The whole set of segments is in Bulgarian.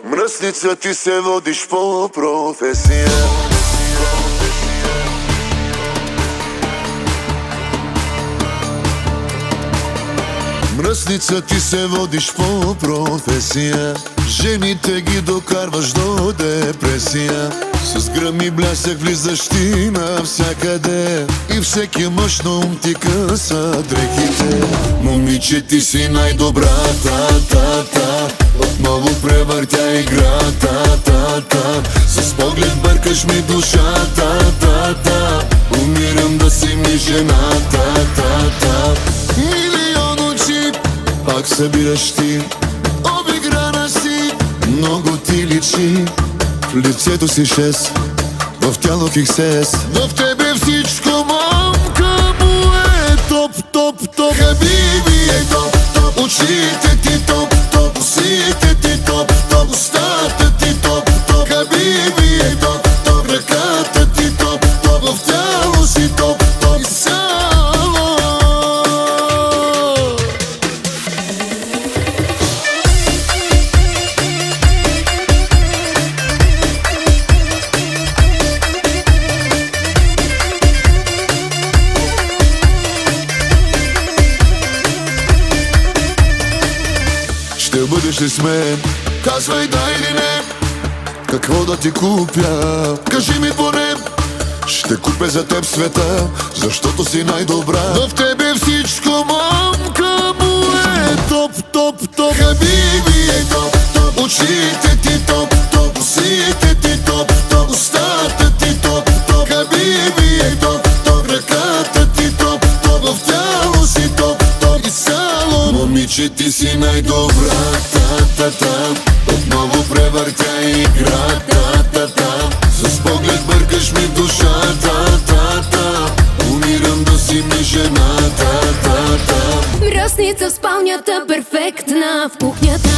Мръсница, ти се водиш по професия. Мръсница, ти се водиш по професия. Жените ги докарваш до депресия. С гръм и блясък влизаш ти навсякъде и всеки мъж на ум ти къса дрехите. Момиче, ти си най-добрата, та. Отново превъртя играта, та. С поглед бъркаш ми душата, та. Умирам да си ми жената, та. Милион очи пак събираш ти. Обиграна си, много ти личи. В лицето си 6, в тяло XS. В тебе всичко, мамка му е топ. Хабиби е топ. Очите ти топ. Усите ти топ. Устата ти топ. Хабиби е топ. Ръката ти топ. В тяло си топ. Изцяло. Ще бъдеш ли с мен? Казвай да или не. Какво да ти купя? Кажи ми поне. Ще купя за теб света, защото си най-добра. В тебе всичко, мамка му е топ. Хабиби е топ. Очите ти топ. Усите ти топ. Устата ти топ. Хабиби е топ. Ръката ти топ. В тяло си топ. Изцяло. Момиче, ти си най-добрата, та. Отново превъртя играта, та. С поглед бъркаш ми душата, та. Умирам да си ми жената, та. Мръсница в спалнята, перфектна в кухнята.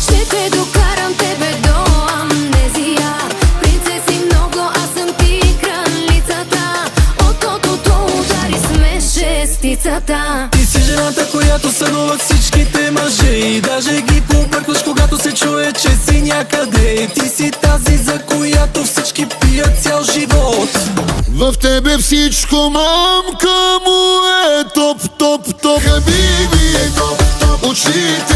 Ще те докарам тебе до амнезия. Принцеси много, аз съм ти кралицата. От тотото удари с мен шестицата. Ти си жената, която сънуват всичките мъже и даже ги побъркваш, когато се чуе, че си някъде. Ти си тази, за която всички пият цял живот. В тебе всичко, мамка му е топ. Хабиби е топ. Очите